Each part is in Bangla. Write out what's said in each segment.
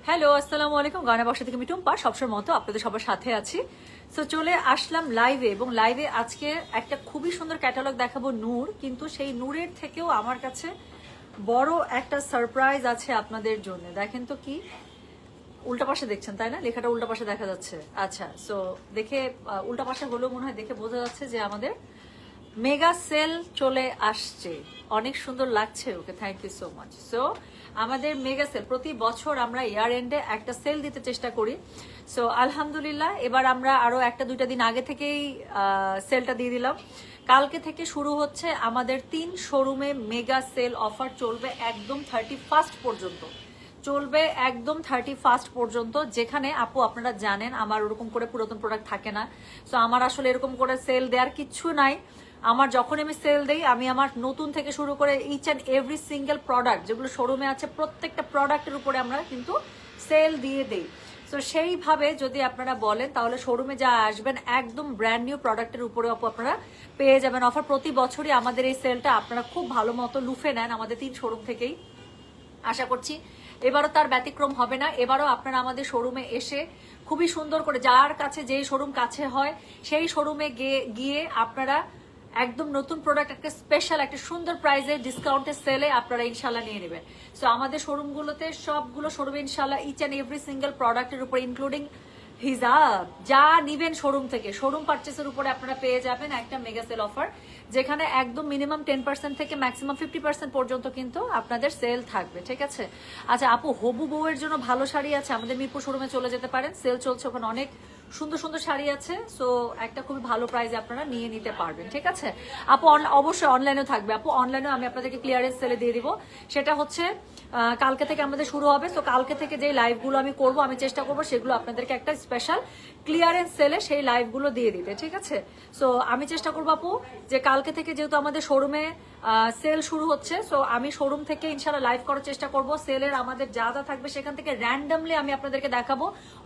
হ্যালো, আসসালামু আলাইকুম। গানা বসা থেকে আমি টুম্পা, সবসময় মতো আপনাদের সবার সাথে আছি। সো চলে আসলাম লাইভে, এবং লাইভে আজকে একটা খুবই সুন্দর ক্যাটালগ দেখাবো নূর, কিন্তু সেই নূরের থেকেও আমার কাছে বড় একটা সারপ্রাইজ আছে আপনাদের জন্য। দেখেন তো কি, উল্টা পাশে দেখছেন তাই না, লেখাটা উল্টা পাশে দেখা যাচ্ছে। আচ্ছা, সো দেখে উল্টা পাশে হলেও মনে হয় দেখে বোঝা যাচ্ছে যে আমাদের মেগা সেল চলে আসছে। অনেক সুন্দর লাগছে, okay, thank you so much. So আমাদের মেগা সেল প্রতি বছর আমরা ইয়ার এন্ডে একটা সেল দিতে চেষ্টা করি। সো আলহামদুলিল্লাহ এবার আমরা আরো একটা দুইটা দিন আগে থেকেই সেলটা দিয়ে দিলাম। কালকে থেকে শুরু হচ্ছে আমাদের 3 শোরুমে মেগা সেল অফার, চলবে একদম 31st পর্যন্ত। চলবে একদম 31st পর্যন্ত। যেখানে আপু আপনারা জানেন আমার ওরকম করে পুরাতন প্রোডাক্ট থাকে না। সো আমার আসলে এরকম করে সেল দেওয়ার কিচ্ছু নাই। আমার যখন আমি সেল দেই, আমি আমার নতুন থেকে শুরু করে each and every single product যেগুলো শোরুমে আছে প্রত্যেকটা প্রোডাক্টের উপরে আমরা কিন্তু সেল দিয়ে দেই। সো সেইভাবে যদি আপনারা বলেন তাহলে শোরুমে যা আসবেন একদম ব্র্যান্ড নিউ প্রোডাক্টের উপরে আপনারা পেয়ে যাবেন অফার। প্রতি বছরই আমাদের এই সেলটা আপনারা খুব ভালো মতো লুফে নেন আমাদের 3 শোরুম থেকেই। আশা করছি এবারও তার ব্যতিক্রম হবে না। এবারও আপনারা আমাদের শোরুমে এসে খুবই সুন্দর করে, যার কাছে যেই শোরুম কাছে হয় সেই শোরুমে গিয়ে আপনারা একদম নতুন প্রোডাক্ট একটা স্পেশাল একটা সুন্দর প্রাইজে ডিসকাউন্টের সেলে আপনারা ইনশাল্লাহ নিয়ে নেবেন। সো আমাদের শোরুমগুলোতে সবগুলো শোরুমে ইনশাল্লাহ ইচ অ্যান্ড এভরি সিঙ্গেল প্রোডাক্টের উপর ইনক্লুডিং হিজাব যা নিবেন শোরুম থেকে, শোরুম পারচেসের উপরে আপনারা পেয়ে যাবেন একটা মেগা সেল অফার, যেখানে একদম মিনিমাম 10% থেকে ম্যাক্সিমাম 50% পর্যন্ত কিন্তু আপনাদের সেল থাকবে। ঠিক আছে? আচ্ছা আপু, হবু বউয়ের জন্য ভালো শাড়ি আছে, আমাদের মিরপুর শোরুমে চলে যেতে পারেন, সেল চলছে ওখানে, অনেক সুন্দর সুন্দর শাড়ি আছে। সো একটা খুবই ভালো প্রাইসে আপনারা নিয়ে নিতে পারবেন। ঠিক আছে আপু? অবশ্যই অনলাইনেও থাকবে আপু, অনলাইনেও আমি আপনাদেরকে ক্লিয়ারেন্স সেলে দিয়ে দিব। সেটা হচ্ছে কালকে থেকে আমাদের শুরু হবে। তো কালকে থেকে যে লাইভগুলো আমি করব, আমি চেষ্টা করব সেগুলো আপনাদেরকে একটা স্পেশাল ক্লিয়ারেন্স সেলে সেই লাইভগুলো দিয়ে দিতে। ঠিক আছে? সো আমি চেষ্টা করবো আপু যে কালকে থেকে, যেহেতু আমাদের শোরুমে সেল শুরু হচ্ছে, সো আমি শোরুম থেকে ইনশাল্লাহ লাইভ করার চেষ্টা করব। সেলের আমাদের যা যা থাকবে সেখান থেকে র্যান্ডমলি আমি আপনাদেরকে দেখাবো।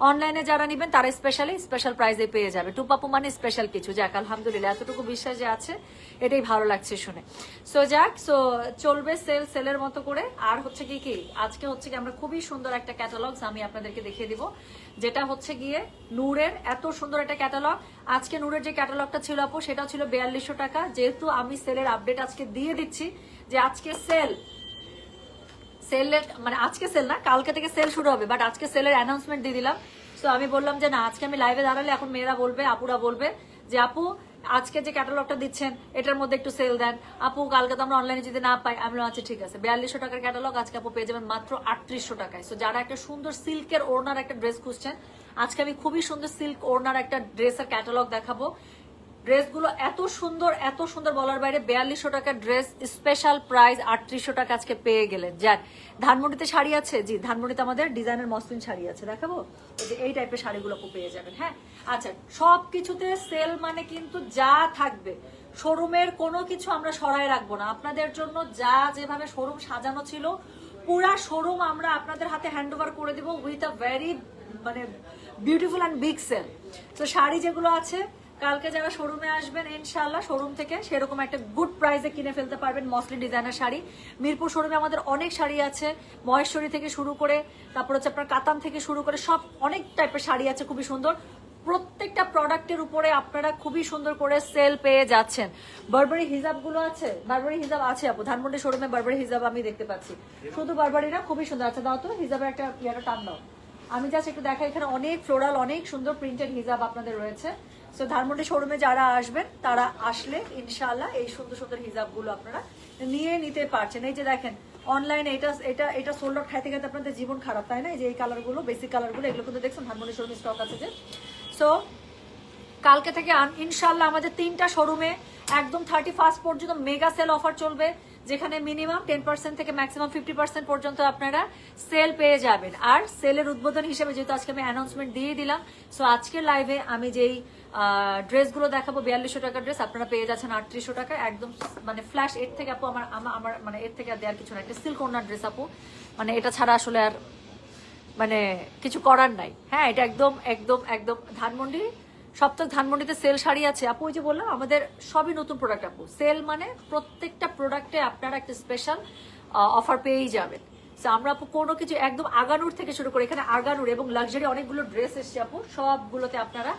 অনলাইনে যারা নেবেন তারা স্পেশাল প্রাইজে পেয়ে যাবে। টুপাপু মানে স্পেশাল কিছু। যাক আলহামদুলিল্লাহ, এতটুকু বিশ্বাস যে আছে এটাই ভালো লাগছে শুনে। সো যাক, সো চলবে সেলের মতো করে। আর হচ্ছে কি আজকে হচ্ছে কি আমরা খুবই সুন্দর একটা ক্যাটালগস আমি আপনাদেরকে দেখিয়ে দিব, যেটা হচ্ছে গিয়ে নূরের এত সুন্দর একটা ক্যাটালগ। আজকে নূরের যে ক্যাটালগটা ছিল আপু সেটা ছিল 4200 টাকা। যেহেতু আমি সেলের আপডেট আজকে দিয়ে দিচ্ছি যে আজকে সেলের মানে আজকে সেল না, কালকে থেকে সেল শুরু হবে, বাট আজকে সেলের অ্যানাউন্সমেন্ট দিয়ে দিলাম। সো আমি বললাম যে না, আজকে আমি লাইভে দাঁড়ালে এখন মেয়েরা বলবে, আপুরা বলবে যে আপু আজকে যে ক্যাটালগটা দিচ্ছেন এটার মধ্যে একটু সেল দেন আপু, কালকে তো আমরা অনলাইনে যদি না পাই। আমি বললাম আচ্ছা ঠিক আছে, 4200 টাকার ক্যাটালগ আজকে আপু পেয়ে যাবেন মাত্র 3800 টাকায়। সো যারা একটা সুন্দর সিল্কের ওড়নার একটা ড্রেস খুঁজছেন, আজকে আমি খুবই সুন্দর সিল্ক ওড়নার একটা ড্রেসের ক্যাটালগ দেখাবো। ড্রেসগুলো এত সুন্দর বলার বাইরে। 4200 টাকার ড্রেস, স্পেশাল প্রাইস 3800 টাকা আজকে পেয়ে গেলেন। যাক, ধানমন্ডিতে শাড়ি আছে, জি ধানমন্ডিতে আমাদের ডিজাইনের মসলিন শাড়ি আছে, দেখাবো এই টাইপের শাড়িগুলো পেয়ে যাবেন। হ্যাঁ আচ্ছা, সবকিছুতে সেল মানে কিন্তু যা থাকবে শোরুমের কোনো কিছু আমরা সরায় রাখবো না আপনাদের জন্য। যা যেভাবে শোরুম সাজানো ছিল পুরা শোরুম আমরা আপনাদের হাতে হ্যান্ড ওভার করে দিব উইথ আ ভেরি মানে বিউটিফুল অ্যান্ড বিগ সেল। তো শাড়ি যেগুলো আছে কালকে যারা শোরুমে আসবেন ইনশাল্লাহ শোরুম থেকে সেরকম একটা গুড প্রাইসে কিনে ফেলতে পারবেন মসলিন ডিজাইনার শাড়ি। মিরপুর শোরুমে আমাদের অনেক শাড়ি আছে, মহেশ্বরী থেকে শুরু করে, তারপর হচ্ছে আপনার কাতান থেকে শুরু করে সব অনেক টাইপের শাড়ি আছে খুবই সুন্দর। প্রত্যেকটা প্রোডাক্টের উপরে আপনারা খুবই সুন্দর করে সেল পেয়ে যাচ্ছেন। বারবারি হিজাব গুলো আছে, বারবারি হিজাব আছে আপু ধানমন্ডি শোরুমে, বারবারি হিজাব আমি দেখতে পাচ্ছি। শুধু বারবারি না, খুবই সুন্দর আছে। দাও তো হিজাবের একটা ইয়াটা টান দাও, আমি জাস্ট একটু দেখাই। এখানে অনেক ফ্লোরাল, অনেক সুন্দর প্রিন্টেড হিজাব আপনাদের রয়েছে। সো ধানমন্ডি শোরুমে যারা আসবেন তারা আসলে ইনশাআল্লাহ এই সুন্দর সুন্দর হিজাবগুলো আপনারা নিয়ে নিতে পারছেন। এই যে দেখেন অনলাইনে এটা সোল্ড আউট খাইতে খাইতে আপনাদের জীবন খারাপ, তাই না? এই যে এই কালারগুলো, বেসিক কালারগুলো, এগুলো কিন্তু দেখছেন ধানমন্ডি শোরুমে স্টক আছে যে। সো কালকে থেকে ইনশাআল্লাহ আমাদের 3টা শোরুমে একদম 31st পর্যন্ত মেগা সেল অফার চলবে, যেখানে মিনিমাম 10% থেকে ম্যাক্সিমাম 50% পর্যন্ত আপনারা সেল পেয়ে যাবেন। আর সেলের উদ্বোধন হিসেবে যেহেতু আজকে আমি অ্যানাউন্সমেন্ট দিয়ে দিলাম, সো আজকের লাইভে আমি যেই ড্রেসগুলো দেখাবো 4200 টাকার ড্রেস আপনারা পেয়ে যাচ্ছেন 3800 টাকা একদম মানে ফ্ল্যাশ। এর থেকে আপু আমার মানে এর থেকে আর দেওয়ার কিছু না। একটা সিল্ক ওড়নার ড্রেস আপু, মানে এটা ছাড়া আসলে আর মানে কিছু করার নাই। হ্যাঁ এটা একদম একদম একদম ধানমন্ডি সপ্তাহ ধানমন্ডিতে সেল শাড়ি আছে আপু। ওই যে বললাম আমাদের সবই নতুন প্রোডাক্ট আপু। সেল মানে প্রত্যেকটা প্রোডাক্টে আপনারা একটা স্পেশাল অফার পেয়েই যাবেন। সো আমরা আপু কোনো কিছু একদম আগানুর থেকে শুরু করে এখানে আগানুর এবং লাক্সারি অনেকগুলো ড্রেস এসছে আপু, সবগুলোতে আপনারা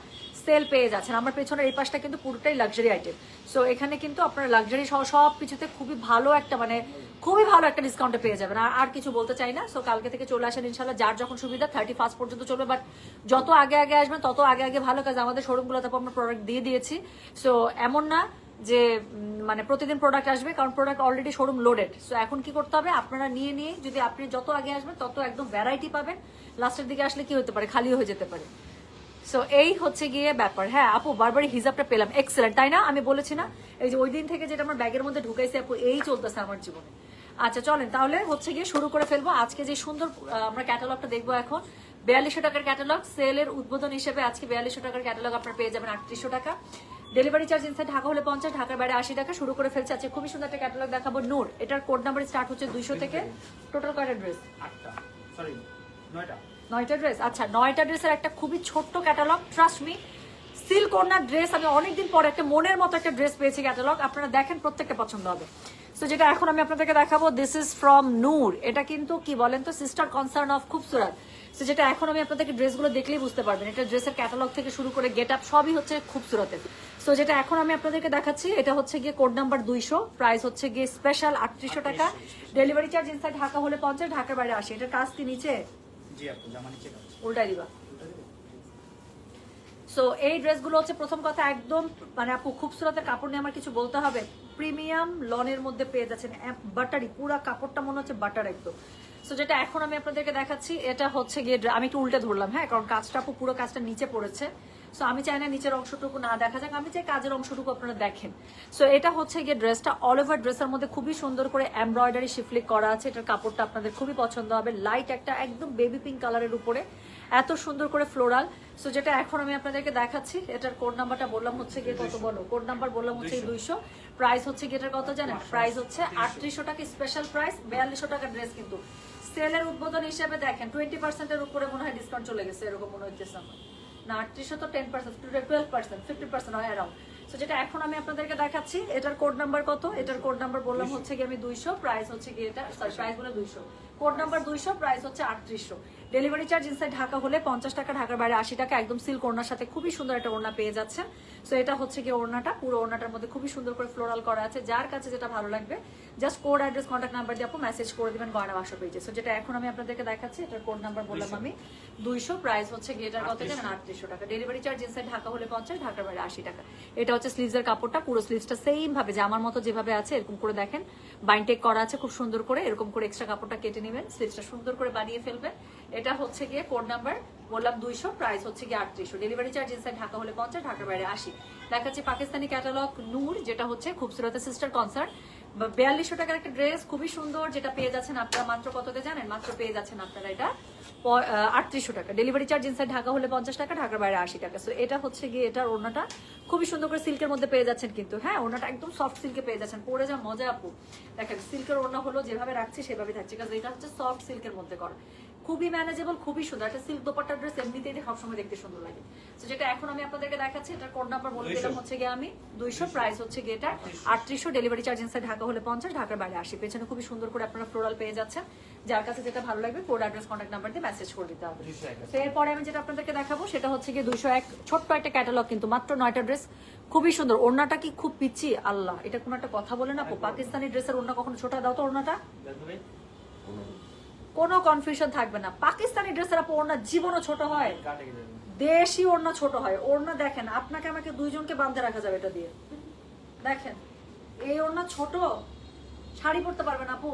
সেল পেয়ে যাচ্ছেন। আমার পেছনের এই পাশটা কিন্তু পুরোটাই লাক্সারি আইটেম। সো এখানে কিন্তু আপনারা লাক্সারি সহ সব কিছুতে খুবই ভালো একটা মানে খুবই ভালো একটা ডিসকাউন্টে পেয়ে যাবেন। আর কিছু বলতে চাই না। সো কালকে থেকে চলে আসেন ইনশাল্লাহ, যার যখন সুবিধা 31 পর্যন্ত চলবে, বাট যত আগে আগে আসবেন তত আগে আগে ভালো, কাজ আমাদের শোরুমগুলোতে আমরা প্রোডাক্ট দিয়ে দিয়েছি। সো এমন না যে মানে প্রতিদিন প্রোডাক্ট আসবে, কারণ product already showroom loaded. So এখন কি করতে হবে, আপনারা নিয়ে নিয়ে যদি আপনি যত আগে আসবেন তত একদম ভ্যারাইটি পাবেন। লাস্টের দিকে আসলে কি হতে পারে, খালি হয়ে যেতে পারে। সো এই হচ্ছে গিয়ে ব্যাপার। হ্যাঁ আপু বারবারই হিজাবটা পেলাম, এক্সেলেন্ট, তাই না? আমি বলেছি না, এই যে ওই দিন থেকে যেটা আমার ব্যাগের মধ্যে ঢুকাইছে আপু, এই চলতেছে আমার জীবনে। আচ্ছা চলেন তাহলে হচ্ছে গিয়ে শুরু করে ফেলবো। আজকে যে সুন্দর আমরা ক্যাটালগটা দেখবো এখন, 4200 টাকার ক্যাটালগ, সেলের উদ্বোধন হিসেবে আজকে 4200 টাকার ক্যাটালগ আপনারা পেয়ে যাবেন 3800 টাকা। ডেলিভারি চার্জ ইনসাইড ঢাকা হলে 50, ঢাকার বাইরে 80 টাকা। শুরু করে ফেলছে আজকে খুবই সুন্দর একটা ক্যাটালগ দেখাবো, নূর। এটার কোড নাম্বার স্টার্ট হচ্ছে 200 থেকে। টোটাল কয়টা ড্রেস? 9টা ড্রেস। আচ্ছা 9টা ড্রেসের একটা খুবই ছোট্ট ক্যাটালগ, ট্রাস্ট মি। সিল্ক ওড়নার ড্রেস, আমি অনেকদিন পর একটা মনের মতো একটা ড্রেস পেয়েছি ক্যাটালগ, আপনারা দেখেন প্রত্যেকটা পছন্দ হবে। সো যেটা এখন আমি আপনাদেরকে দেখাবো, দিস ইজ ফ্রম নূর। এটা কিন্তু কি বলেন তো, সিস্টার কনসার্ন অফ খুবসুরত। সো যেটা এখন আমি আপনাদেরকে ড্রেসগুলো দেখলেই বুঝতে পারবেন, এটা ড্রেসের ক্যাটালগ থেকে শুরু করে গেট আপ সবই হচ্ছে খুবসুরতের। সো যেটা এখন আমি আপনাদেরকে দেখাচ্ছি, এটা হচ্ছে গিয়ে কোড নাম্বার 200, প্রাইস হচ্ছে গিয়ে স্পেশাল 3800 টাকা। ডেলিভারি চার্জ ইনসাইড ঢাকা হলে 50, ঢাকার বাইরে 80। এটা কাজ কি নিচে উল্টাই দিবা। সো এই ড্রেসগুলো হচ্ছে প্রথম কথা একদম মানে আপু খুবসুরতের কাপড় নিয়ে আমার কিছু বলতে হবে, প্রিমিয়াম লনের মধ্যে পেয়ে যাচ্ছেন, বাটারি, পুরা কাপড়টা মনে হচ্ছে বাটার একদম। সো যেটা এখন আমি আপনাদেরকে দেখাচ্ছি, এটা হচ্ছে গিয়ে আমি একটু উল্টে ধরলাম, হ্যাঁ, কারণ কাজটা আপু পুরো কাজটা নিচে পড়েছে। সো আমি চাই না নিচের অংশটুকু না দেখা যাক, আমি চাই কাজের অংশটুকু আপনারা দেখেন। সো এটা হচ্ছে গিয়ে ড্রেসটা অল ওভার, ড্রেসের মধ্যে খুবই সুন্দর করে এমব্রয়ডারি শিফলিক করা আছে। এটার কাপড়টা আপনাদের খুবই পছন্দ হবে, লাইট একটা একদম বেবি পিঙ্ক কালারের উপরে এত সুন্দর করে ফ্লোরাল। সো যেটা এখন আমি আপনাদেরকে দেখাচ্ছি, এটার কোড নাম্বারটা বললাম হচ্ছে গিয়ে কত, বলো কোড নাম্বার বললাম হচ্ছে 200। প্রাইস হচ্ছে গিয়ে এটার কত জানেন, প্রাইস হচ্ছে 3800 টাকা, স্পেশাল প্রাইস 4200 টাকা ড্রেস। কিন্তু সেলের উদ্বোধন হিসেবে দেখেন 20% উপরে মনে হয় ডিসকাউন্ট চলে গেছে, এরকম মনে হচ্ছে আমার না। 3800 তো 10%, 12%, 50% হয় অ্যারাউন্ড। সো যেটা এখন আমি আপনাদেরকে দেখাচ্ছি, এটার কোড নাম্বার কত, এটার কোড নাম্বার বললাম হচ্ছে গিয়ে আমি 200, প্রাইস হচ্ছে গিয়ে এটা, সরি প্রাইস বলে 200, কোড নাম্বার 200, প্রাইস হচ্ছে 3800। ডেলিভারি চার্জ ইনসাইড ঢাকা হলে 50 টাকা, ঢাকার বাইরে 80 টাকা। একদম সিল্ক ওড়নার সাথে খুবই সুন্দর একটা ওড়না পেয়ে যাচ্ছে। সো এটা হচ্ছে কি ওড়নাটা, পুরো ওড়নাটার মধ্যে খুবই সুন্দর করে ফ্লোরাল করা আছে। যার কাছে যেটা ভালো লাগবে just code, address, contact number দিয়ে আপু মেসেজ করে দিবেন গয়না বাক্স পেজে। সো যেটা এখন আমি আপনাদেরকে দেখাচ্ছি, এটার কোড নাম্বার বললাম আমি 200, প্রাইস হচ্ছে গিয়ে এটার কত জানেন, 3800 টাকা। ডেলিভারি চার্জ ইনসাইড ঢাকা হলে 50, ঢাকার বাইরে 80 টাকা। এটা হচ্ছে স্লিভসের কাপড়টা, পুরো স্লিভসটা সেম ভাবে যে আমার মতো যেভাবে আছে এরকম করে দেখেন বাইনটেক করা আছে খুব সুন্দর করে, এরকম করে এক্সট্রা কাপড়টা কেটে নেবেন, স্লিভসটা সুন্দর করে বানিয়ে ফেলবেন। এটা হচ্ছে গিয়ে কোড নাম্বার বললাম 200, প্রাইস হচ্ছে গিয়ে 3800। ডেলিভারি চার্জ ইনসাইড ঢাকা হলে 50, ঢাকার বাইরে 80। দেখাচ্ছি পাকিস্তানি ক্যাটালগ নূর, যেটা হচ্ছে খুবসুরতের সিস্টার কনসার্ট, 4200 টাকার একটা ড্রেস, খুবই সুন্দর, যেটা পেয়ে যাচ্ছেন আপনারা মাত্র কততে জানেন, মাত্র পেয়ে যাচ্ছেন আপনারা এটা 3800 টাকা। ডেলিভারি চার্জ ইনসাইড ঢাকা হলে 50 টাকা, ঢাকার বাইরে 80 টাকা। সো এটা হচ্ছে গিয়ে এটার ওড়নাটা খুবই সুন্দর করে সিল্কের মধ্যে পেয়ে যাচ্ছেন কিন্তু, হ্যাঁ ওড়নাটা একদম সফট সিল্কে পেয়ে যাচ্ছেন, পরে যা মজা আপু। দেখেন সিল্কের ওড়না হলো যেভাবে রাখছি সেভাবে থাকছে, কারণ এটা হচ্ছে সফট সিল্কের মধ্যে করা, খুবই ম্যানেজেবল, খুবই সুন্দর একটা সিল্ক দোপাট্টা ড্রেস, এমনিতেই সবসময় দেখতে সুন্দর লাগে। তো যেটা এখন আমি আপনাদেরকে দেখাচ্ছি, এটার কোড নাম্বার বলে দিলাম হচ্ছে গিয়ে আমি 200, প্রাইস হচ্ছে গিয়ে এটা 3800। ডেলিভারি চার্জ ইনসাইড ঢাকা হলে 50, ঢাকার বাইরে 80। পেছনে খুবই সুন্দর করে আপনারা ফ্লোরাল পেয়ে যাচ্ছেন, যার কাছে যেটা ভালো লাগবে কোড, অ্যাড্রেস, কন্ট্যাক্ট নাম্বার দিয়ে মেসেজ করে দিতে হবে। তো এরপরে আমি যেটা আপনাদেরকে দেখাবো সেটা হচ্ছে গিয়ে 201, ছোট্ট একটা ক্যাটালগ কিন্তু মাত্র 9টা ড্রেস, খুবই সুন্দর। ওড়নাটা কি খুব পিচ্ছি, আল্লাহ, এটা কোন একটা কথা বলে না আপু, পাকিস্তানি ড্রেসের ওড়না কখনো ছোট দাও তো ওড়নাটা, কোনো কনফিউশন থাকবে না। পাকিস্তানি ড্রেসের আপু ওড়না জীবনও ছোট হয়, দেশি ওড়না ছোট হয়। ওড়না দেখেন, আপনাকে আমাকে দুইজনকে বাঁধতে রাখা যাবে এটা দিয়ে, দেখেন এই ওড়না ছোট, শাড়ি পরতে পারবেন আপু।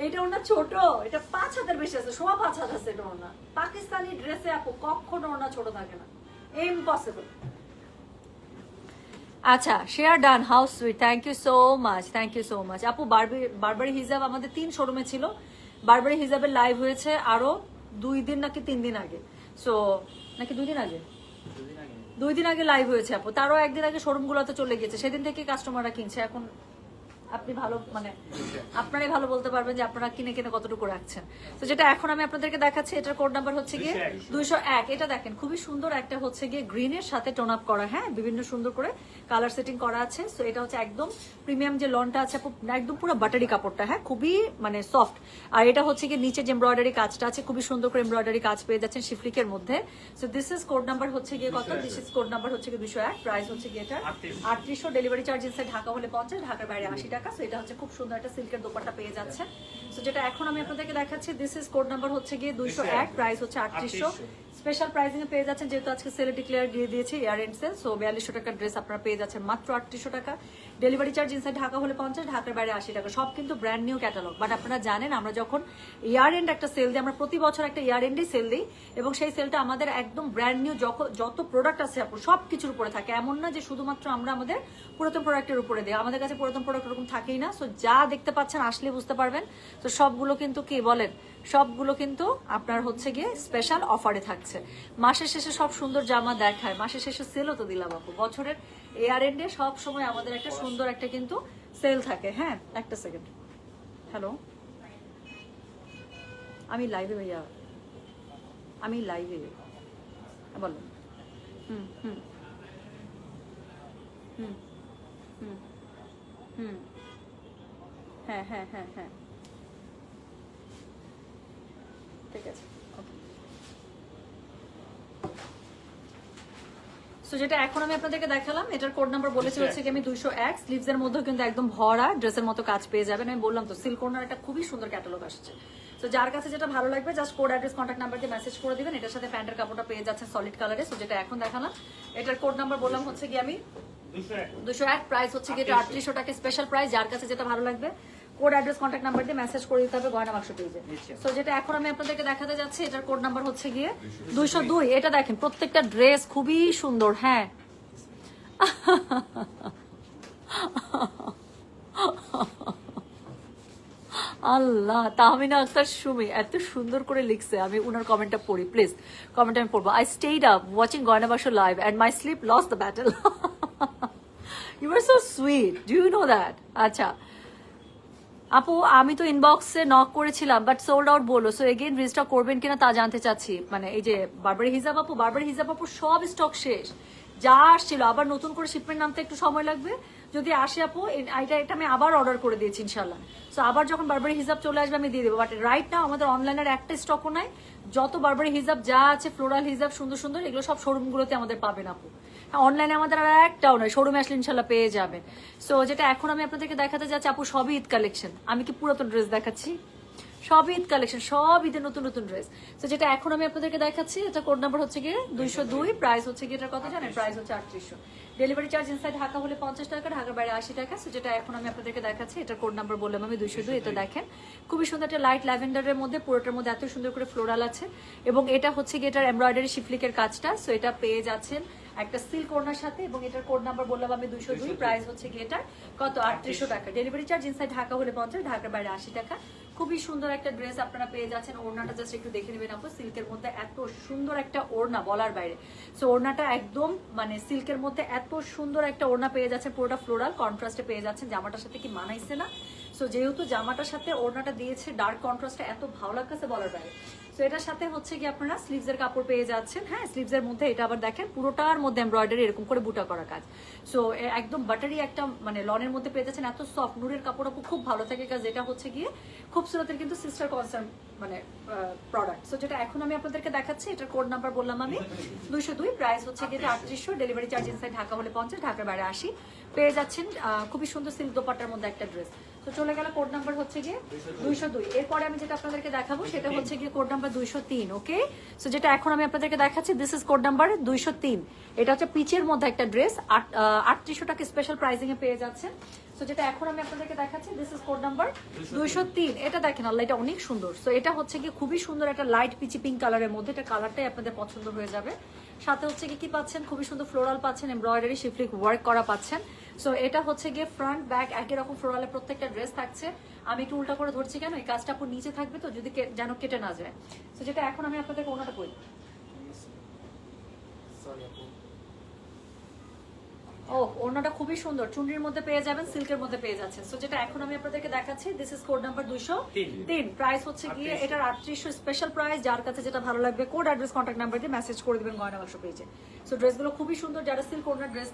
এইটা ওড়না ছোট, এটা 5 হাতের বেশি আছে, 5.5 হাত আছে এটা ওড়না। পাকিস্তানি ড্রেসে আপু কখনো ওড়না ছোট থাকে না, ইম্পসিবল। আচ্ছা share done, how sweet, thank you so much, thank you so much আপু। বারবারি হিজাব আমাদের 3 শোরুমে ছিল, বারবারি হিজাবের লাইভ হয়েছে আরো 2 দিন নাকি 3 দিন আগে, সো নাকি 2 দিন আগে, 2 দিন আগে লাইভ হয়েছে আপু, তারও একদিন আগে শোরুম গুলোতে চলে গেছে, সেদিন থেকে কাস্টমাররা কিনছে। এখন আপনি ভালো মানে আপনারাই ভালো বলতে পারবেন যে আপনারা কিনে কিনে কতটুকু রাখছেন। তো যেটা এখন আমি আপনাদেরকে দেখাচ্ছি এটার কোড নাম্বার হচ্ছে গিয়ে 201। এটা দেখেন খুবই সুন্দর একটা হচ্ছে গিয়ে গ্রিনের সাথে টোন আপ করা, হ্যাঁ বিভিন্ন সুন্দর করে কালার সেটিং করা আছে। সো এটা হচ্ছে একদম প্রিমিয়াম যে লনটা আছে একদম পুরো বাটারি কাপড়টা, হ্যাঁ খুবই মানে সফট। আর এটা হচ্ছে গিয়ে নিচে যে এমব্রয়ডারি কাজটা আছে খুবই সুন্দর করে এমব্রয়ডারি কাজ পেয়ে যাচ্ছেন শিফলিকের মধ্যে। So this is code number হচ্ছে গিয়ে কত, দিস ইজ কোড নাম্বার হচ্ছে গিয়ে 201, প্রাইস হচ্ছে গিয়ে এটা 3800, ডেলিভারি চার্জ ইনসাইড ঢাকা হলে 50, ঢাকার বাইরে 80 টাকা। সো এটা হচ্ছে খুব সুন্দর একটা সিল্কের দোপাট্টা পেয়ে যাচ্ছে। সো যেটা এখন আমি আপনাদেরকে দেখাচ্ছি দিস ইজ কোড নাম্বার হচ্ছে গিয়ে 201, প্রাইস হচ্ছে 3800, স্পেশাল প্রাইসিং এ পেয়ে যাচ্ছেন যেহেতু আজকে সেলে ডিক্লেয়ার দিয়ে দিয়েছে ইয়ার এন্ড সেল। সো 4200 টাকার ড্রেস আপনারা পেয়ে যাচ্ছেন মাত্র 3800 টাকা, ডেলিভারি চার্জ ইনসাইড ঢাকা হলে 50, ঢাকার বাইরে 80 টাকা। সব কিন্তু ব্র্যান্ড নিউ ক্যাটালগ। বাট আপনারা জানেন আমরা যখন ইয়ার এন্ড একটা সেল দিই, আমরা প্রতি বছর একটা ইয়ার এন্ডে সেল দিই এবং সেই সেলটা আমাদের একদম ব্র্যান্ড নিউ যত প্রোডাক্ট আছে আপু সব কিছুর উপরে থাকে। এমন না যে শুধুমাত্র আমরা আমাদের পুরাতন প্রোডাক্টের উপরে দিই, আমাদের কাছে পুরাতন প্রোডাক্ট ওরকম থাকেই না। সো যা দেখতে পাচ্ছেন আসলে বুঝতে পারবেন। তো সবগুলো কিন্তু কি বলেন, সবগুলো কিন্তু আপনার হচ্ছে গিয়ে স্পেশাল অফারে থাকছে। মাসের শেষে সব সুন্দর জামা দেখায়, মাসের শেষে সেলও তো দিলাম আপু। বছরের এয়ার এন্ডে সব সময় আমাদের একটা সুন্দর একটা কিন্তু সেল থাকে। হ্যাঁ একটা সেকেন্ড, হ্যালো আমি লাইভে ভাইয়া, আমি লাইভে, বলো। হুম হুম হুম হুম হুম হ্যাঁ হ্যাঁ হ্যাঁ হ্যাঁ ঠিক আছে ওকে। সো যেটা এখন আমি আপনাদেরকে দেখালাম এটার কোড নাম্বার বলেছি হচ্ছে কি আমি 201, স্লিভস এর মধ্যেও কিন্তু একদম ভরা ড্রেসের মতো কাজ পেয়ে যাবেন। আমি বললাম তো সিল্ক কর্নার একটা খুবই সুন্দর ক্যাটালগ আসছে। তো যার কাছে যেটা ভালো লাগবে just code address contact number দিয়ে মেসেজ করে দিবেন। এটার সাথে প্যান্টের কাপড়টা পেয়ে যাচ্ছেন সলিড কালারে। সো যেটা এখন দেখালাম এটার কোড নাম্বার বললাম হচ্ছে কি আমি 201, প্রাইস হচ্ছে কি এটা 3800 টাকা স্পেশাল প্রাইস। যার কাছে যেটা ভালো লাগবে কোড অ্যাড্রেস কন্ট্যাক্ট নাম্বার দিয়ে মেসেজ করে দিতে হবে গয়না বাক্স পেজে। সো যেটা এখন আমি আপনাদেরকে দেখাতে যাচ্ছি এটার কোড নাম্বার হচ্ছে গিয়ে 202। এটা দেখেন প্রত্যেকটা ড্রেস খুবই সুন্দর। হ্যাঁ আল্লাহ, তাহমিনা আক্তার সুমি এত সুন্দর করে লিখছে, আমি উনার কমেন্টটা পড়ি প্লিজ। কমেন্ট আমি পড়বো। I stayed up watching Goyna Baksho live and my sleep lost the battle. You are so sweet, do you know that? আচ্ছা আপু আমি তো ইনবক্সে নক করেছিলাম বাট সোল্ড আউট বললো। সো এগেইন রিস্টক করবেন কিনা তা জানতে চাচ্ছি। মানে এই যে বারবারি হিজাব আপু, বারবারি হিজাব আপু সব স্টক শেষ, যা আসছিল আবার নতুন করে শিপমেন্ট নামতে একটু সময় লাগবে। যদি আসে আপু এটা আমি আবার অর্ডার করে দিয়েছি ইনশাল্লাহ। সো আবার যখন বারবারি হিজাব চলে আসবে আমি দিয়ে দেবো। বাট রাইট নাও আমাদের অনলাইনের একটা স্টকও নাই। যত বারবারি হিজাব যা আছে ফ্লোরাল হিজাব সুন্দর সুন্দর এগুলো সব শোরুমগুলোতে আমাদের পাবেন আপু। অনলাইনে আমাদের আর একটাও নয়, শোরুমে আসলে ইনশাল্লাহ পেয়ে যাবেন। সো যেটা এখন আমি আপনাদেরকে দেখাতে যাচ্ছি আপু সবই ঈদ কালেকশন। আমি কি পুরাতন ড্রেস দেখাচ্ছি? সব ঈদ কালেকশন, সব ঈদের নতুন নতুন ড্রেস। তো যেটা এখন আমি আপনাদেরকে দেখাচ্ছি এটা কোড নাম্বার হচ্ছে গিয়ে 202, প্রাইস হচ্ছে গিয়ে এটার কথা জানেন, প্রাইস হচ্ছে 3800, ডেলিভারি চার্জ ইনসাইড ঢাকা হলে 50 টাকা, ঢাকার বাইরে 80 টাকা। সো যেটা এখন আমি আপনাদেরকে দেখাচ্ছি এটার কোড নাম্বার বললাম আমি 202। এটা দেখেন খুবই সুন্দর একটা লাইট ল্যাভেন্ডারের মধ্যে, পুরোটার মধ্যে এত সুন্দর করে ফ্লোরাল আছে এবং এটা হচ্ছে গিয়ে এটার এমব্রয়ডারি শিফলিকের কাজটা। সো এটা পেয়ে যাচ্ছেন একটা সিল্ক ওড়নার সাথে এবং এটার কোড নাম্বার বললাম আমি 202, প্রাইস হচ্ছে গিয়ে এটা কত 3800 টাকা, ডেলিভারি চার্জ ইনসাইড ঢাকা হলে 50, ঢাকার বাইরে 80 টাকা। খুবই সুন্দর একটা ড্রেস আপনারা পেয়ে যাচ্ছেন। ওড়নাটা জাস্ট একটু দেখে নেবেন আপু, সিল্কের মধ্যে এত সুন্দর একটা ওড়না বলার বাইরে। সো ওড়নাটা একদম মানে সিল্কের মধ্যে এত সুন্দর একটা ওড়না পেয়ে যাচ্ছেন, পুরোটা ফ্লোরাল কন্ট্রাস্টে পেয়ে যাচ্ছেন। জামাটার সাথে কি মানাইছে না? সো যেহেতু জামাটার সাথে ওড়নাটা দিয়েছে ডার্ক কন্ট্রাস্টে এত ভালো লাগতেছে বলার বাইরে। সো এটার সাথে হচ্ছে কি আপনারা স্লিভসের কাপড় পেয়ে যাচ্ছেন। হ্যাঁ স্লিভসের মধ্যে এটা আবার দেখেন পুরোটার মধ্যে এমব্রয়ডারি এরকম করে বুটা করা কাজ। সো একদম বাটারি একটা মানে লনের মধ্যে পেয়ে যাচ্ছেন, এত সফট। নূরের কাপড় খুব ভালো থাকে কাজ। এটা হচ্ছে গিয়ে খুবসুরতের কিন্তু সিস্টার কনসার্ন মানে প্রোডাক্ট। সো যেটা এখন আমি আপনাদেরকে দেখাচ্ছি এটার কোড নাম্বার বললাম আমি 202, প্রাইস হচ্ছে গিয়ে 3800, ডেলিভারি চার্জ ইনসাইড ঢাকা হলে 50, ঢাকার বাইরে 80। পেয়ে যাচ্ছেন খুবই সুন্দর সিল্ক দোপাট্টার মধ্যে একটা ড্রেস। তো চলে গেল কোড নাম্বার হচ্ছে গিয়ে 202। এরপরে আমি যেটা আপনাদেরকে দেখাবো সেটা হচ্ছে গিয়ে কোড নাম্বার 203। ওকে, সো যেটা এখন আমি আপনাদেরকে দেখাচ্ছি দিস ইজ কোড নাম্বার 203। এটা হচ্ছে পিচের মধ্যে একটা ড্রেস, 3800 টাকা স্পেশাল প্রাইসিং এ পেয়ে যাচ্ছেন। সো যেটা এখন আমি আপনাদেরকে দেখাচ্ছি দিস ইজ কোড নাম্বার 203। এটা দেখেন আল্লাহ, এটা অনেক সুন্দর। সো এটা হচ্ছে গিয়ে খুবই সুন্দর একটা লাইট পিচি পিঙ্ক কালারের মধ্যে, এটা কালারটাই আপনাদের পছন্দ হয়ে যাবে। সাথে হচ্ছে কি পাচ্ছেন, খুবই সুন্দর ফ্লোরাল পাচ্ছেন, এমব্রয়ডারি শিফলিক ওয়ার্ক করা পাচ্ছেন। সো এটা হচ্ছে গিয়ে ফ্রন্ট ব্যাক একই রকম ফ্লোরালে প্রত্যেকটা ড্রেস থাকছে। আমি একটু উল্টা করে ধরছি কেন, এই কাজটা আপুর নিচে থাকবে তো যদি যেন কেটে না যায়। সো যেটা এখন আমি আপনাদেরকে ওনাটা বলি, ও ওড়নাটা খুবই সুন্দর, চুনরির মধ্যে পেয়ে যাবেন, সিল্কের মধ্যে পেয়ে যাচ্ছেন। সো যেটা এখন আমি আপনাদেরকে দেখাচ্ছি, this is code number 203, price হচ্ছে গিয়ে এটার 3800 স্পেশাল প্রাইস। যার কাছে যেটা ভালো লাগবে কোড অ্যাড্রেস কন্ট্যাক্ট নাম্বার দিয়ে মেসেজ করে দিবেন গয়না বাক্স পেজে। সো ড্রেসগুলো খুবই সুন্দর, যারা সিল্ক ওড়নার ড্রেস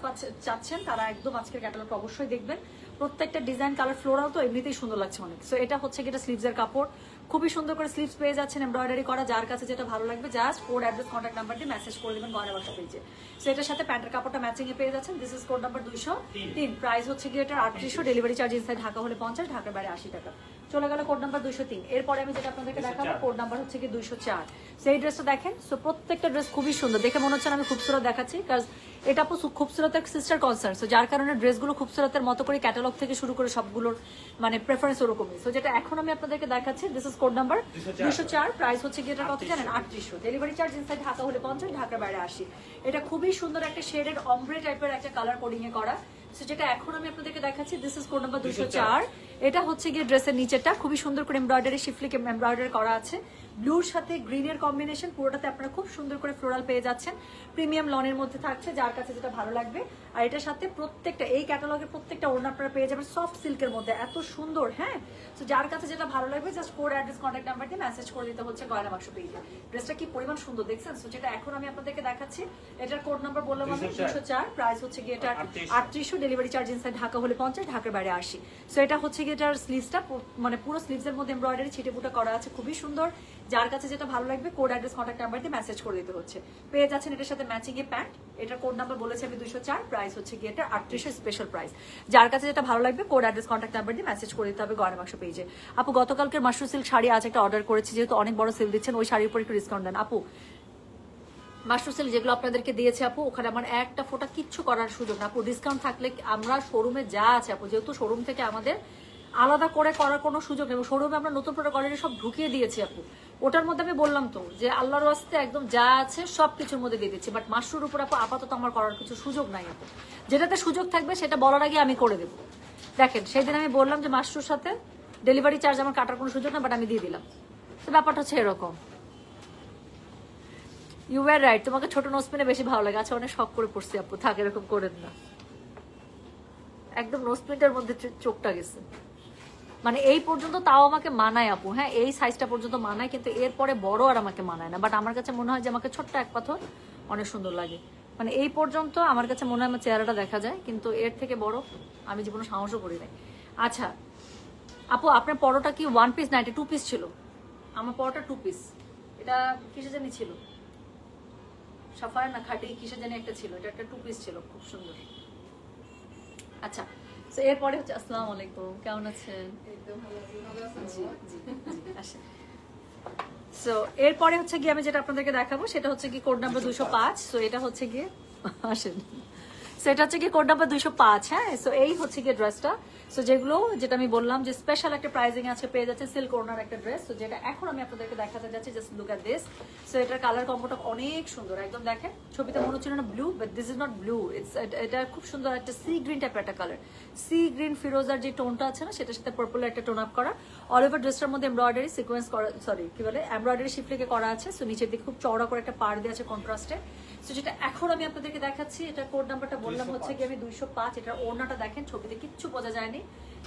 চাচ্ছেন তারা একদম আজকের ক্যাটালগটা অবশ্যই দেখবেন। প্রত্যেকটা ডিজাইন কালার ফ্লোরাল তো এমনিতেই সুন্দর লাগছে অনেক। সো এটা হচ্ছে কি এটা স্লিভসের কাপড়, খুবই সুন্দর করে স্লিভস পেয়ে যাচ্ছেন এমব্রয়ডারি করা। যার কাছে যেটা ভালো লাগবে just code address contact number দিয়ে মেসেজ করে দিবেন গয়না বাক্স পেজে। সো এটার সাথে প্যান্টের কাপড়টা ম্যাচিং এ পেয়ে যাচ্ছেন। This is code number 203, price হচ্ছে গিয়ে এটা 3800, ডেলিভারি চার্জ ইনসাইড ঢাকা হলে 50, ঢাকার বাইরে 80 টাকা। চলে গেল কোড নাম্বার 203। এরপরে আমি যেটা আপনাদেরকে দেখাবো কোড নাম্বার হচ্ছে কি 204। সেই ড্রেসটা দেখেন। সো প্রত্যেকটা ড্রেস খুবই সুন্দর, দেখে মনে হচ্ছে আমি খুবসুরত দেখাচ্ছি, কারণ এটা আপু খুবসুরতের সিস্টার কনসার্ন। সো যার কারণে ড্রেসগুলো খুবসুরতের মতো করে ক্যাটালগ থেকে শুরু করে সবগুলোর মানে প্রেফারেন্স ওরকমই। সো যেটা এখন আমি আপনাদেরকে দেখাচ্ছি, this is code number 204, price হচ্ছে কি এটা কত জানেন? 3800, ডেলিভারি চার্জ ইনসাইড ঢাকা হলে 50, ঢাকার বাইরে 80। এটা খুবই সুন্দর একটা শেডেড অমব্রে টাইপের একটা কালার কোডিং এ করা। সো যেটা এখন আমি আপনাদেরকে দেখাচ্ছি, দিস ইজ কোড নাম্বার 204। এটা হচ্ছে গিয়ে ড্রেসের নিচেটা খুবই সুন্দর করে এমব্রয়ডারি শিফলিক এমব্রয়ডারি করা আছে, ব্লুর সাথে গ্রিনের কম্বিনেশন, পুরোটাতে আপনারা খুব সুন্দর করে ফ্লোরাল পেয়ে যাচ্ছেন, প্রিমিয়াম লনের মধ্যে থাকছে। যার কাছে যেটা ভালো লাগবে, আর এটার সাথে প্রত্যেকটা এই ক্যাটালগের প্রত্যেকটা ওড়না আপনারা পেয়ে যাবেন সফট সিল্কের মধ্যে, এত সুন্দর। হ্যাঁ, তো যার কাছে যেটা ভালো লাগবে just code address contact number দিয়ে মেসেজ করে দিতে হচ্ছে গয়না বাক্স পেজে। ড্রেসটা কি পরিমাণ সুন্দর দেখছেন। সো যেটা এখন আমি আপনাদেরকে দেখাচ্ছি, এটার কোড নাম্বার বললাম আমি 204, প্রাইস হচ্ছে গিয়ে এটা 3800, ডেলিভারি চার্জ ইনসাইড ঢাকা হলে 50, ঢাকার বাইরে 80। সো এটা হচ্ছে গিয়ে এটার স্লিভসটা মানে পুরো স্লিভসের মধ্যে এমব্রয়ডারি ছিটেপুটা করা আছে, খুবই সুন্দর। যার কাছে যেটা ভালো লাগবে কোড অ্যাড্রেস কন্ট্যাক্ট নাম্বার দিয়ে মেসেজ করে দিতে হচ্ছে। পেয়ে যাচ্ছেন এটার সাথে ম্যাচিং এ প্যান্ট, এটার কোড নাম্বার বলেছে আমি 204, প্রাইস হচ্ছে গিয়ে এটা 3800 স্পেশাল প্রাইস। যার কাছে যেটা ভালো লাগবে কোড অ্যাড্রেস কন্ট্যাক্ট নাম্বার দিয়ে মেসেজ করে দিতে হবে গয়না বাক্স পেজে। আপু গতকালকের মাশরুম সিল্ক শাড়ি আজ একটা অর্ডার করেছি, যেহেতু অনেক বড় সেল দিচ্ছেন, ওই শাড়ির উপর একটু ডিসকাউন্ট দেন আপু। মাশরুম সিল্ক যেগুলো আপনাদেরকে দিয়েছে আপু, ওখানে আমার একটা ফোটা কিচ্ছু করার সুযোগ না আপু, ডিসকাউন্ট থাকলে আমরা শোরুমে যা আছে আপু, যেহেতু শোরুম থেকে আমাদের আলাদা করে করার কোনো সুযোগ নেই, শোরুমে আমরা নতুন প্রোডাক্ট অলরেডি সব ঢুকিয়ে দিয়েছি আপু। ওটার মধ্যে আমি বললাম তো যে আল্লাহর ওয়াস্তে একদম যা আছে সব কিছুর মধ্যে দিয়ে দিচ্ছি, বাট মাশরুর উপর আপু আপাতত আমার করার কিছু সুযোগ নাই আপু। যেটাতে সুযোগ থাকবে সেটা বলার আগে আমি করে দেবো। দেখেন সেদিন আমি বললাম যে মাশরুর সাথে ডেলিভারি চার্জ আমার কাটার কোনো সুযোগ না, বাট আমি দিয়ে দিলাম। তো ব্যাপারটা হচ্ছে এরকম। ইউ আর রাইট, তোমাকে ছোট নোসপিনে বেশি ভালো লাগে। আচ্ছা, অনেক শখ করে পড়ছি আপু, থাক এরকম করেন না। একদম নোসপিনটার মধ্যে চোখটা গেছে, মানে এই পর্যন্ত তাও আমাকে মানায় আপু। হ্যাঁ, এই সাইজটা পর্যন্ত মানায়, কিন্তু এরপরে বড় আর আমাকে মানায় না। বাট আমার কাছে মনে হয় যে আমাকে ছোট্ট এক পাথর অনেক সুন্দর লাগে, মানে এই পর্যন্ত আমার কাছে মনে হয় আমার চেহারাটা দেখা যায়, কিন্তু এর থেকে বড় আমি জীবনে সাহসও করি নাই। আচ্ছা আপু, আপনার পরোটা কি 1 পিস না এটা 2 পিস ছিল? আমার পরোটা 2 পিস। এটা কিসে জানি ছিল, সাফায়ার না খাটি কিসে জানি একটা ছিল, এটা একটা 2 পিস ছিল, খুব সুন্দর। আচ্ছা, তো এরপরে হচ্ছে আসসালামু আলাইকুম, কেমন আছেন? জি জি জি, আসেন। সো এরপরে হচ্ছে গিয়ে আমি যেটা আপনাদেরকে দেখাবো সেটা হচ্ছে কি কোড নাম্বার 205। সো এটা হচ্ছে গিয়ে আসেন, সো এটা হচ্ছে কি কোড নাম্বার 205। হ্যাঁ, সো এই হচ্ছে গিয়ে ড্রেসটা। সো যেগুলো যেটা আমি বললাম যে স্পেশাল একটা প্রাইজিং আছে, পেয়ে যাচ্ছে সিল্ক ওড়নার একটা ড্রেস। সো যেটা এখন আমি আপনাদেরকে দেখাতে যাচ্ছি, just look at this. So এটার কালার কম্বোটা অনেক সুন্দর, একদম দেখেন ছবিতে মনে হচ্ছিল না blue, but this is not blue, it's এটা খুব সুন্দর একটা সি গ্রিন টাইপের একটা কালার, সি গ্রিন ফিরোজার যে টোনটা আছে না, সেটার সাথে পার্পল একটা টোন আপ করা। অল ওভার ড্রেসটার মধ্যে এমব্রয়ডারি সিকোয়েন্স করা, সরি কি বলে এমব্রয়ডারি শিফলিকে করা আছে। সো নিচের দিকে খুব চওড়া করে একটা পাড় দেওয়া আছে কন্ট্রাস্টে। সো যেটা এখন আমি আপনাদেরকে দেখাচ্ছি, এটা কোড নাম্বারটা বললাম হচ্ছে কি আমি 205। এটার ওড়নাটা দেখেন, ছবিতে কিচ্ছু বোঝা যায়নি,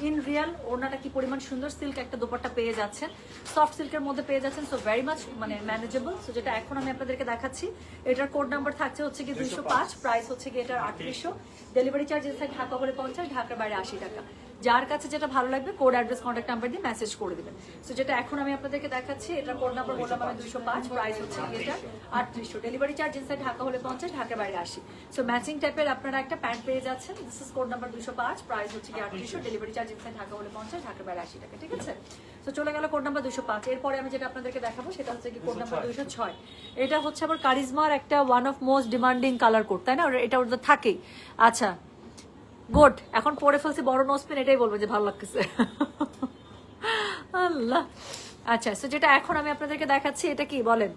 ইন রিয়াল ওড়নাটা কি পরিমাণ সুন্দর। সিল্ক একটা দোপাট্টা পেয়ে যাচ্ছেন, সফট সিল্কের মধ্যে পেয়ে যাচ্ছেন। সো ভেরি মাচ মানে ম্যানেজেবল। সো যেটা এখন আমি আপনাদেরকে দেখাচ্ছি, এটার কোড নাম্বার থাকছে হচ্ছে কি 205, প্রাইস হচ্ছে কি এটার 3800, ডেলিভারি চার্জ ইনসাইড ঢাকা হলে 50, ঢাকার বাইরে 80 টাকা। যার কাছে যেটা ভালো লাগবে কোড অ্যাড্রেস কন্ট্যাক্ট নাম্বার দিয়ে মেসেজ করে দিবেন। সো যেটা এখন আমি আপনাদেরকে দেখাচ্ছি, এটার কোড নাম্বার বললাম আমি 205, প্রাইস হচ্ছে এটা 3800, ডেলিভারি চার্জ ইনসাইড ঢাকা হলে 50, ঢাকার বাইরে 80। সো ম্যাচিং টাইপের আপনারা একটা প্যান্ট পেয়ে যাচ্ছেন। This is code number 205, price হচ্ছে 3800, ডেলিভারি চার্জ ইনসাইড ঢাকা হলে 50, ঢাকার বাইরে 80 টাকা। ঠিক আছে, তো চলে গেল কোড নাম্বার 205। এরপরে আমি যেটা আপনাদেরকে দেখাবো সেটা হচ্ছে কি কোড নাম্বার 206। এটা হচ্ছে আবার কারিজমার একটা one of most demanding colour code, তাই না? এটা ওটা থাকেই। আচ্ছা গুড, এখন পরে ফেলছি বড় নোসপিন, এটাই বলবো যে ভালো লাগতেছে। আল্লাহ। আচ্ছা, সো যেটা এখন আমি আপনাদেরকে দেখাচ্ছি, এটা কি বলেন?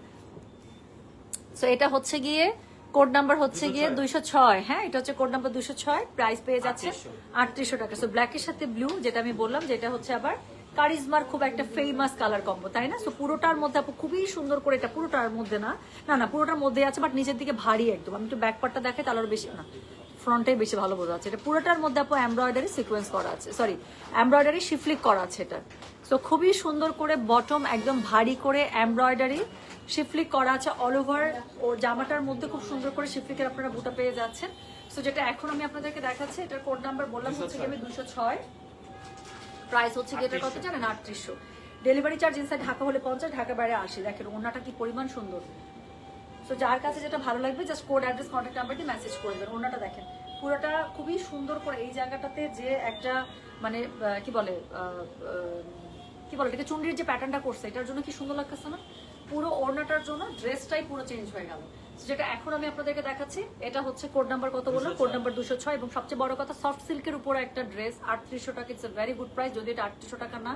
সো এটা হচ্ছে গিয়ে কোড নাম্বার হচ্ছে গিয়ে 206। হ্যাঁ, এটা হচ্ছে কোড নাম্বার 206, প্রাইস পেয়ে যাচ্ছে 3800 টাকা। সো ব্ল্যাকের সাথে ব্লু, যেটা আমি বললাম যেটা হচ্ছে আবার কারিজমার খুব একটা ফেমাস কালার কম্বো, তাই না? সো পুরোটার মধ্যে আপু খুবই সুন্দর করে, এটা পুরোটার মধ্যে না, না না পুরোটার মধ্যে আছে, বাট নিচের দিকে ভারী একদম। আমি একটু ব্যাক পার্টটা দেখাই, তাহলে আরো বেশি না, ফ্রন্টে বেশি ভালো বোঝা যাচ্ছে। এটা পুরোটার মধ্যে আপু এমব্রয়ডারি সিকোয়েন্স করা আছে, সরি এমব্রয়ডারি শিফলিক করা আছে এটা। সো খুবই সুন্দর করে বটম একদম ভারী করে এমব্রয়ডারি শিফলিক করা আছে অল ওভার। ও জামাটার মধ্যে খুব সুন্দর করে শিফলিকের আপনারা বুটা পেয়ে যাচ্ছেন। সো যেটা এখন আমি আপনাদেরকে দেখাচ্ছি, এটার কোড নাম্বার বললাম হচ্ছে কি আমি 206, প্রাইস হচ্ছে কি এটার কত জানেন 3800। ডেলিভারি চার্জ ইনসাইড ঢাকা হলে 50, ঢাকা বাইরে 80। দেখেন ওড়নাটা কি পরিমাণ সুন্দর। সো যার কাছে যেটা ভালো লাগবে just code address contact number দিয়ে মেসেজ করে দেবেন। ওড়নাটা দেখেন পুরোটা খুবই সুন্দর করে এই জায়গাটাতে যে একটা মানে কি বলে এটাকে চুন্ডির যে প্যাটার্নটা করছে এটার জন্য কি সুন্দর লাগতেছে না? পুরো ওড়নাটার জন্য ড্রেসটাই পুরো চেঞ্জ হয়ে গেল। যেটা এখন আমি আপনাদেরকে দেখাচ্ছি এটা হচ্ছে কোড নাম্বার কত বললাম, কোড নাম্বার 206। এবং সবচেয়ে বড় কথা সফট সিল্কের উপর একটা ড্রেস 3800 টাকা, it's a very good price. যদি এটা 3800 টাকা না,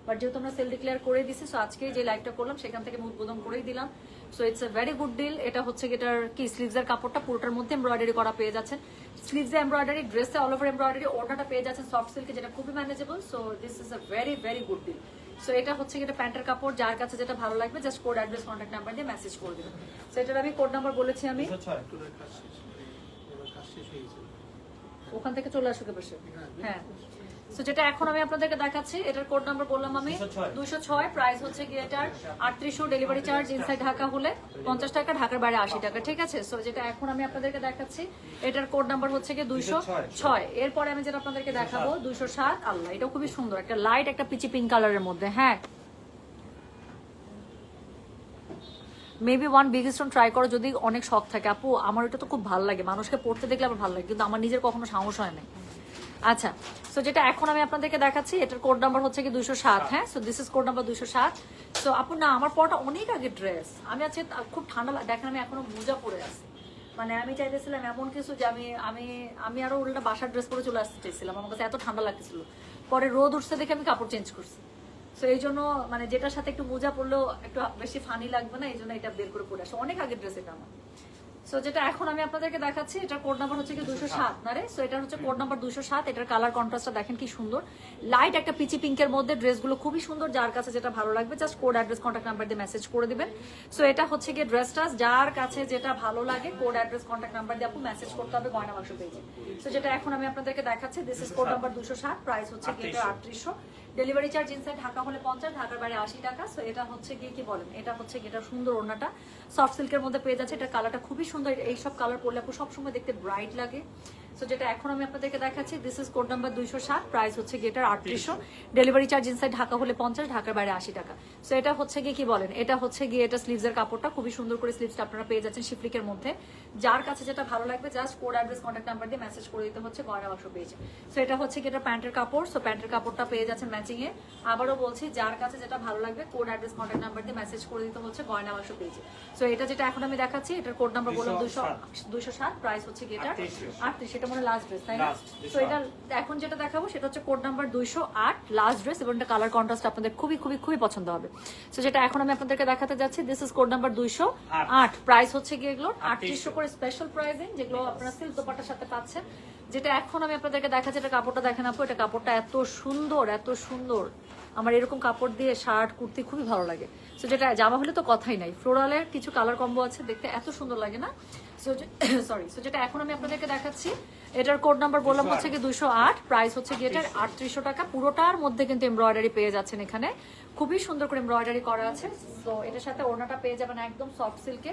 বাট যেহেতু আমরা সেল ডিক্লেয়ার করে দিছি, সো আজকে যে লাইভটা করলাম সেখান থেকে আমি উদ্বোধন করেই দিলাম। So it's a very good deal. এটা হচ্ছে এটার কি স্লিভসের কাপড়টা পুরোটার মধ্যে এমব্রয়ডারি করা পেয়ে যাচ্ছেন, স্লিভসে এমব্রয়ডারি, ড্রেসে অল ওভার এমব্রয়ডারি, ওড়নাটা পেয়ে যাচ্ছেন সফট সিল্কে, যেটা খুবই manageable. So this is a very very good deal. So এটা হচ্ছে এটা প্যান্টের কাপড়, যার কাছে যেটা ভালো লাগবে just code address contact number দিয়ে মেসেজ করে দেবেন। সো এটার আমি কোড নাম্বার বলেছি আমি, ওখান থেকে চলে আসুক বসে। হ্যাঁ, সো যেটা এখন আমি আপনাদেরকে দেখাচ্ছি এটার কোড নাম্বার বললাম আমি 206, প্রাইস হচ্ছে গিয়ে এটার 3800, ডেলিভারি চার্জ ইনসাইড ঢাকা হলে 50 টাকা, ঢাকার বাইরে 80 টাকা, ঠিক আছে। সো যেটা এখন আমি আপনাদেরকে দেখাচ্ছি এটার কোড নাম্বার হচ্ছে গিয়ে 206। এরপরে আমি যেটা আপনাদেরকে দেখাবো 207। আল্লাহ, এটা খুবই সুন্দর, একটা লাইট একটা পিচি পিঙ্ক কালারের মধ্যে। হ্যাঁ, maybe one big stone try করো যদি অনেক শখ থাকে। আপু আমার এটা তো খুব ভালো লাগে, মানুষকে পড়তে দেখলে আমার ভালো লাগে, কিন্তু আমার নিজের কখনো সাহস হয় না। আচ্ছা, সো যেটা এখন আমি আপনাদেরকে দেখাচ্ছি এটার কোড নাম্বার হচ্ছে কি 207। হ্যাঁ, so this is code number 207। So আপু না, আমার পরটা অনেক আগে ড্রেস, আমি আজকে খুব ঠান্ডা দেখেন আমি এখনো মোজা পরে আছি। মানে আমি চাইতেছিলাম এমন কিছু যে আমি আমি আমি আরো উল্টা বাসার ড্রেস পরে চলে আসতে চাইছিলাম, আমার কাছে এত ঠান্ডা লাগতেছিল। পরে রোদ উঠছে দেখে আমি কাপড় চেঞ্জ করছি। সো এই জন্য মানে যেটার সাথে একটু মোজা পরলেও একটু বেশি ফানি লাগবে না, এই জন্য এটা বের করে পরে আসে। অনেক আগের ড্রেস এটা আমার। সো যেটা এখন আমি আপনাদেরকে দেখাচ্ছি এটার কোড নাম্বার হচ্ছে কি 207 না রে। সো এটা হচ্ছে কোড নাম্বার 207। এটার কালার কন্ট্রাস্টটা দেখেন কি সুন্দর, লাইট একটা পিচি পিঙ্কের মধ্যে, ড্রেসগুলো খুবই সুন্দর। যার কাছে যেটা ভালো লাগবে just code address contact number দিয়ে মেসেজ করে দিবেন। সো এটা হচ্ছে গিয়ে ড্রেসটা, যার কাছে যেটা ভালো লাগে কোড অ্যাড্রেস কন্ট্যাক্ট নাম্বার দিয়ে আপু মেসেজ করতে হবে গয়না বাক্স পেজে। সো যেটা এখন আমি আপনাদেরকে দেখাচ্ছি this is code number 207, price হচ্ছে গিয়ে 3800, ডেলিভারি চার্জ ইনসাইড ঢাকা হলে 50, ঢাকার বাইরে 80 টাকা। সো এটা হচ্ছে গিয়ে কি বলেন, এটা হচ্ছে এটা সুন্দর ওড়নাটা সফট সিল্কের মধ্যে পেয়ে যাচ্ছে। এটা কালারটা খুবই সুন্দর, এইসব কালার পরলে আপু সবসময় দেখতে ব্রাইট লাগে। সো যেটা এখন আমি আপনাদেরকে দেখাচ্ছি this is code number 207, price হচ্ছে গিয়ে এটার 3800, ডেলিভারি চার্জ ইনসাইড ঢাকা হলে 50, ঢাকার বাইরে 80 টাকা। সো এটা হচ্ছে গিয়ে কি বলেন, এটা হচ্ছে গিয়ে এটা স্লিভসের কাপড়টা খুবই সুন্দর করে স্লিভসটা আপনারা পেয়ে যাচ্ছেন শিফলিকের মধ্যে। যার কাছে যেটা ভালো লাগবে just code address contact number দিয়ে মেসেজ করে দিতে হচ্ছে গয়না বাক্স পেজে। সো এটা হচ্ছে গিয়ে এটা প্যান্টের কাপড়। সো প্যান্টের কাপড়টা পেয়ে যাচ্ছেন ম্যাচিং এ। আবারও বলছি যার কাছে যেটা ভালো লাগবে কোড অ্যাড্রেস কন্ট্যাক্ট নাম্বার দিয়ে মেসেজ করে দিতে হচ্ছে গয়না বাক্স পেজে। সো এটা যেটা এখন আমি দেখাচ্ছি এটার কোড নাম্বার বললাম 207, প্রাইস হচ্ছে গিয়ে এটা 38। সেটা মানে লাস্ট ড্রেস, তাই না? তো এটা এখন যেটা দেখাবো সেটা হচ্ছে কোড নাম্বার 208, লাস্ট ড্রেস, এবং এটা কালার কন্ট্রাস্ট আপনাদের খুবই খুবই খুবই পছন্দ হবে। সো যেটা এখন আমি আপনাদেরকে দেখাতে যাচ্ছি this is code number 208, price হচ্ছে গিয়ে এগুলো 3800 করে স্পেশাল প্রাইসিং, যেগুলো আপনারা সিল্ক দোপাট্টার সাথে পাচ্ছেন। যেটা এখন আমি আপনাদেরকে দেখাচ্ছি এটা কাপড়টা দেখেন আপু, এটা কাপড়টা এত সুন্দর এত সুন্দর, আমার এরকম কাপড় দিয়ে শার্ট কুর্তি খুবই ভালো লাগে। সো যেটা জামা হলে তো কথাই নাই, ফ্লোরালের কিছু কালার কম্বো আছে, দেখতে এত সুন্দর লাগে না? সো যেটা এখন আমি আপনাদেরকে দেখাচ্ছি এটার কোড নাম্বার বললাম হচ্ছে কি 208, প্রাইস হচ্ছে কি এটার 3800 টাকা। পুরোটার মধ্যে কিন্তু এমব্রয়ডারি পেয়ে যাচ্ছেন, এখানে খুবই সুন্দর করে এমব্রয়ডারি করা আছে। তো এটার সাথে ওড়নাটা পেয়ে যাবেন একদম সফট সিল্কে,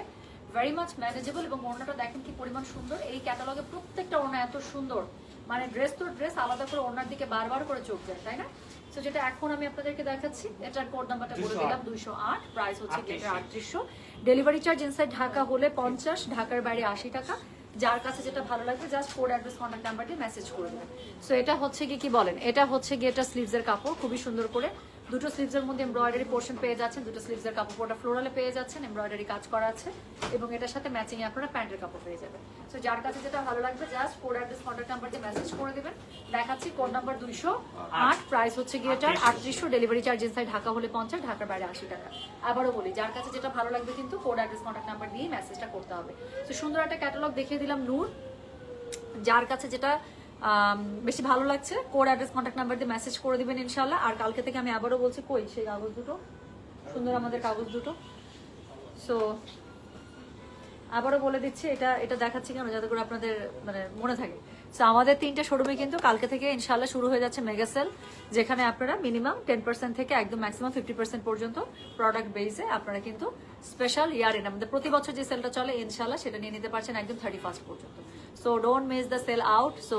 ভেরি মাচ ম্যানেজেবল। এবং ওড়নাটা দেখেন কি পরিমাণ সুন্দর, এই ক্যাটালগে প্রত্যেকটা ওড়না এত সুন্দর, মানে ড্রেস তো ড্রেস, আলাদা করে ওড়নার দিকে বারবার করে চোখ যায়, তাই না? সো যেটা এখন আমি আপনাদেরকে দেখাচ্ছি এটার কোড নাম্বারটা বলে দিলাম 208, প্রাইস হচ্ছে কি এটা 3800, ডেলিভারি চার্জ ইনসাইড ঢাকা হলে 50, ঢাকার বাইরে 80 টাকা। যার কাছে যেটা ভালো লাগবে just code address contact number দিয়ে মেসেজ করে দেবেন। সো এটা হচ্ছে কি বলেন, এটা হচ্ছে গিয়ে এটা স্লিভসের কাপড়, খুবই সুন্দর করে দুটো স্লিভসের মধ্যে এমব্রয়ডারি পোর্শন পেয়ে যাচ্ছেন, দুটো স্লিভসের কাপড় পুরোটা ফ্লোরালে পেয়ে যাচ্ছেন, এমব্রয়ডারি কাজ করা আছে, এবং এটার সাথে ম্যাচিং এ আপনারা প্যান্টের কাপড় পেয়ে যাবেন। সো যার কাছে যেটা ভালো লাগবে just code address contact number দিয়ে মেসেজ করে দেবেন। দেখাচ্ছি কোড নাম্বার 208, প্রাইস হচ্ছে গিয়ে এটা 3800, ডেলিভারি চার্জ ইনসাইড ঢাকা হলে 50, ঢাকার বাইরে 80 টাকা। আবারও বলি যার কাছে যেটা ভালো লাগবে কিন্তু কোড অ্যাড্রেস কন্ট্যাক্ট নাম্বার দিয়ে মেসেজটা করতে হবে। তো সুন্দর একটা ক্যাটালগ দেখিয়ে দিলাম নূর, যার কাছে যেটা বেশি ভালো লাগছে কোড অ্যাড্রেস কন্ট্যাক্ট নাম্বার দিয়ে মেসেজ করে দিবেন ইনশাআল্লাহ। আর কালকে থেকে আমি আবারও বলছি কই সেই কাগজ দুটো, সুন্দর আমাদের কাগজ দুটো। সো আবারও বলে দিচ্ছি, এটা এটা দেখাচ্ছি কেন, যাতে করে আপনাদের মানে মনে থাকে। তো আমাদের 3টে শোরুমে কিন্তু কালকে থেকে ইনশাল্লাহ শুরু হয়ে যাচ্ছে মেগা সেল, যেখানে আপনারা মিনিমাম 10% থেকে একদম ম্যাক্সিমাম 50% পর্যন্ত প্রোডাক্ট বেসে আপনারা কিন্তু স্পেশাল ইয়ার এন্ড আমাদের প্রতি বছর যে সেলটা চলে ইনশাল্লাহ সেটা নিয়ে নিতে পারছেন একদম 31 পর্যন্ত। So don't miss the sale out. So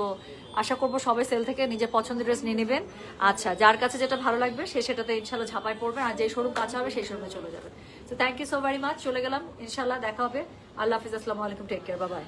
আশা করবো সবাই সেল থেকে নিজের পছন্দের ড্রেস নিয়ে নেবেন। আচ্ছা, যার কাছে যেটা ভালো লাগবে সে সেটাতে ইনশাল্লাহ ঝাঁপায় পড়বেন, আর যে শোরুম কাছে হবে সেই শোরুমে চলে যাবে। তো thank you so very much. চলে গেলাম, ইনশাল্লাহ দেখা হবে। আল্লাহ হাফিজ, আসসালামু আলাইকুম, টেক কেয়ার, বাই বাই।